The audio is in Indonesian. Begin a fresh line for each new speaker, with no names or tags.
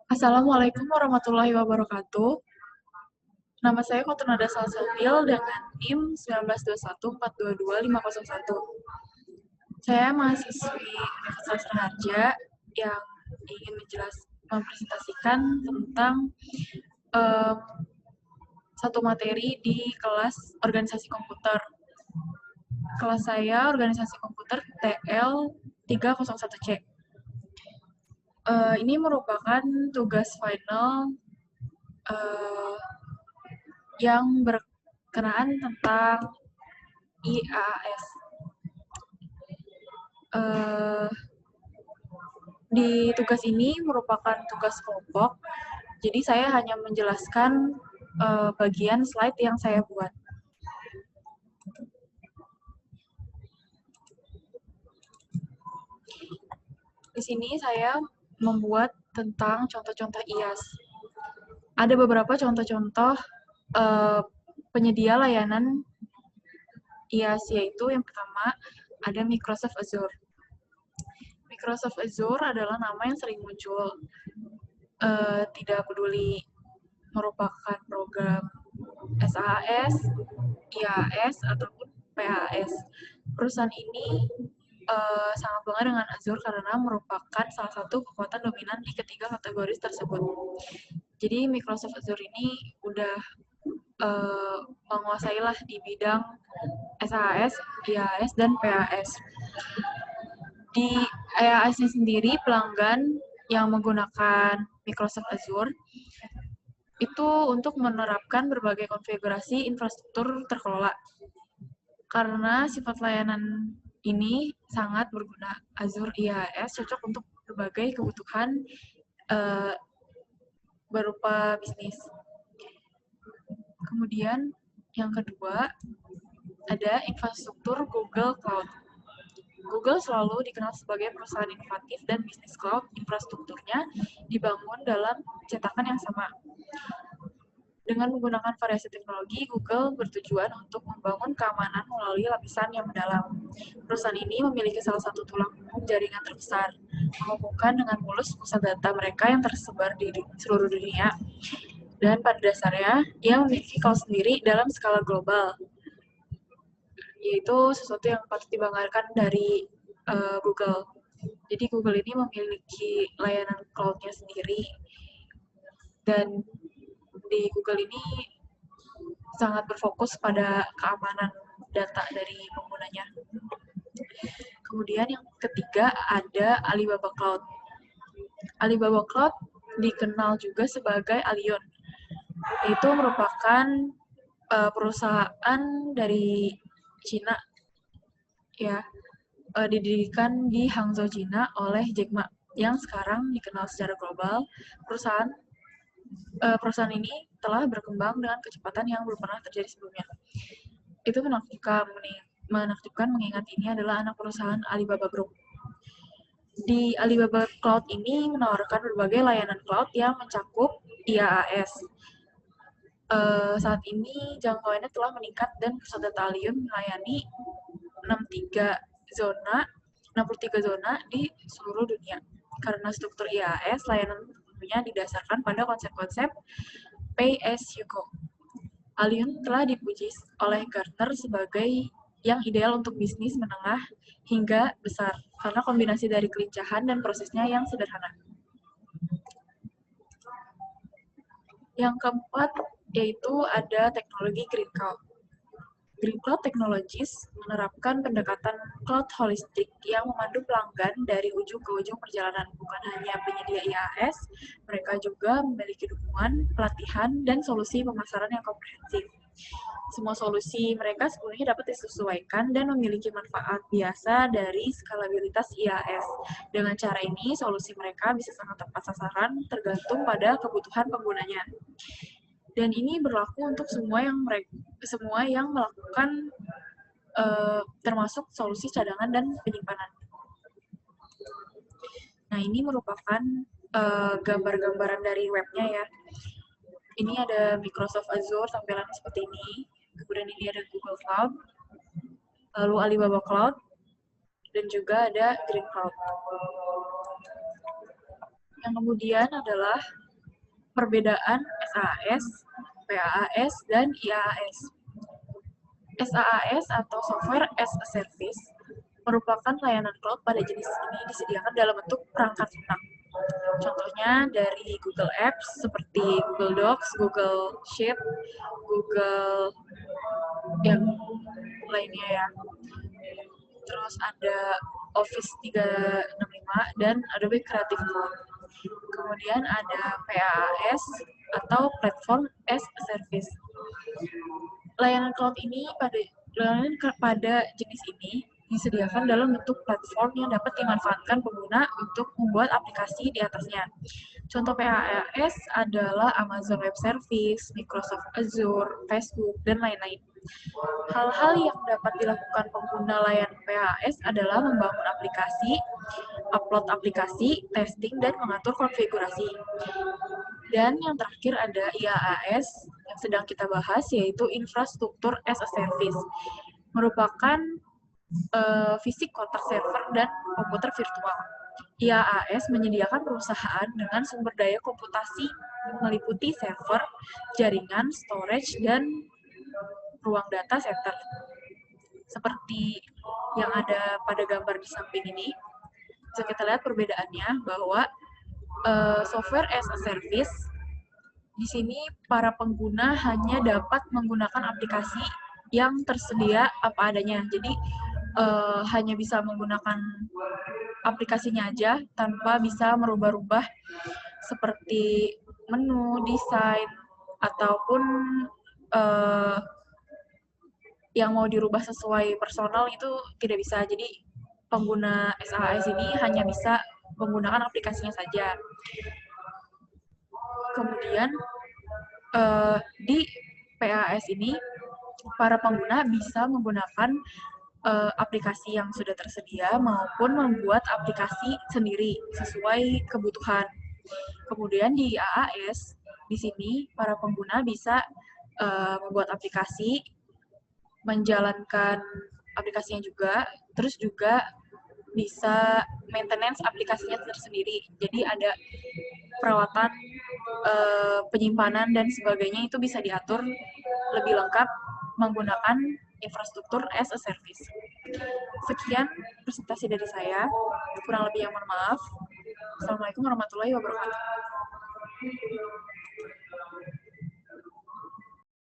Assalamualaikum warahmatullahi wabarakatuh. Nama saya Khotunada Salsabil dengan NIM 19214225501. Saya mahasiswi Universitas Raharja yang ingin mempresentasikan tentang em, satu materi di kelas organisasi komputer. Kelas saya organisasi komputer TL 301C. Ini merupakan tugas final yang berkenaan tentang IAS. Di tugas ini merupakan tugas kelompok, jadi saya hanya menjelaskan bagian slide yang saya buat. Di sini saya membuat tentang contoh-contoh IAS. Ada beberapa contoh-contoh penyedia layanan IAS, yaitu yang pertama ada Microsoft Azure. Microsoft Azure adalah nama yang sering muncul. Tidak peduli merupakan program SAS, IAS, ataupun PAS. Perusahaan ini sangat bangga dengan Azure karena merupakan salah satu kekuatan dominan di ketiga kategori tersebut. Jadi Microsoft Azure ini udah menguasai lah di bidang SAS, IAS, dan PAS. Di IAS-nya sendiri, pelanggan yang menggunakan Microsoft Azure itu untuk menerapkan berbagai konfigurasi infrastruktur terkelola. Karena sifat layanan ini sangat berguna, Azure IaaS cocok untuk berbagai kebutuhan berupa bisnis. Kemudian yang kedua, ada infrastruktur Google Cloud. Google selalu dikenal sebagai perusahaan inovatif dan bisnis cloud infrastrukturnya dibangun dalam cetakan yang sama. Dengan menggunakan variasi teknologi, Google bertujuan untuk membangun keamanan melalui lapisan yang mendalam. Perusahaan ini memiliki salah satu tulang punggung jaringan terbesar, menghubungkan dengan mulus pusat data mereka yang tersebar di seluruh dunia. Dan pada dasarnya, ia memiliki cloud sendiri dalam skala global, yaitu sesuatu yang patut dibanggakan dari Google. Jadi Google ini memiliki layanan cloud-nya sendiri, dan di Google ini sangat berfokus pada keamanan data dari penggunanya. Kemudian yang ketiga ada Alibaba Cloud. Alibaba Cloud dikenal juga sebagai Alion. Itu merupakan perusahaan dari Cina, ya, didirikan di Hangzhou, Cina oleh Jack Ma yang sekarang dikenal secara global. Perusahaan ini telah berkembang dengan kecepatan yang belum pernah terjadi sebelumnya. Itu menakjubkan mengingat ini adalah anak perusahaan Alibaba Group. Di Alibaba Cloud ini menawarkan berbagai layanan cloud yang mencakup IaaS. Saat ini jangkauannya telah meningkat dan pusat data Alion melayani 63 zona di seluruh dunia. Karena struktur IaaS, layanan tentunya didasarkan pada konsep-konsep Pay as you go. Alion telah dipuji oleh Gartner sebagai yang ideal untuk bisnis menengah hingga besar, karena kombinasi dari kelincahan dan prosesnya yang sederhana. Yang keempat, yaitu ada teknologi Green Cloud. Green Cloud Technologies menerapkan pendekatan cloud holistik yang memandu pelanggan dari ujung ke ujung perjalanan. Bukan hanya penyedia IaaS, mereka juga memiliki dukungan, pelatihan, dan solusi pemasaran yang komprehensif. Semua solusi mereka sepenuhnya dapat disesuaikan dan memiliki manfaat biasa dari skalabilitas IaaS. Dengan cara ini, solusi mereka bisa sangat tepat sasaran tergantung pada kebutuhan penggunanya. Dan ini berlaku untuk semua yang melakukan termasuk solusi cadangan dan penyimpanan. Nah, ini merupakan gambar-gambaran dari webnya ya. Ini ada Microsoft Azure tampilannya seperti ini. Kemudian ini ada Google Cloud, lalu Alibaba Cloud, dan juga ada Green Cloud. Yang kemudian adalah perbedaan SaaS, PaaS, dan IaaS. SaaS atau Software as a Service merupakan layanan cloud pada jenis ini disediakan dalam bentuk perangkat lunak. Contohnya dari Google Apps seperti Google Docs, Google Sheet, Google yang lainnya ya. Terus ada Office 365 dan Adobe Creative Cloud. Kemudian ada PaaS atau Platform as a Service. Layanan cloud ini pada jenis ini disediakan dalam bentuk platform yang dapat dimanfaatkan pengguna untuk membuat aplikasi di atasnya. Contoh PaaS adalah Amazon Web Service, Microsoft Azure, Facebook, dan lain-lain. Hal-hal yang dapat dilakukan pengguna layanan PaaS adalah membangun aplikasi, upload aplikasi, testing, dan mengatur konfigurasi. Dan yang terakhir ada IaaS yang sedang kita bahas, yaitu Infrastruktur as a Service. Merupakan fisik kontak server dan komputer virtual. IaaS menyediakan perusahaan dengan sumber daya komputasi meliputi server, jaringan, storage, dan ruang data center. Seperti yang ada pada gambar di samping ini, bisa kita lihat perbedaannya bahwa software as a service di sini para pengguna hanya dapat menggunakan aplikasi yang tersedia apa adanya. Jadi hanya bisa menggunakan aplikasinya aja tanpa bisa merubah-rubah seperti menu, desain, ataupun yang mau dirubah sesuai personal itu tidak bisa. Jadi pengguna SaaS ini hanya bisa menggunakan aplikasinya saja. Kemudian di PaaS ini para pengguna bisa menggunakan aplikasi yang sudah tersedia maupun membuat aplikasi sendiri sesuai kebutuhan. Kemudian di IaaS di sini para pengguna bisa membuat aplikasi, menjalankan aplikasinya juga, terus juga bisa maintenance aplikasinya tersendiri. Jadi ada perawatan, penyimpanan, dan sebagainya itu bisa diatur lebih lengkap menggunakan infrastruktur as a service. Sekian presentasi dari saya. Kurang lebih yang mohon maaf. Assalamualaikum warahmatullahi wabarakatuh.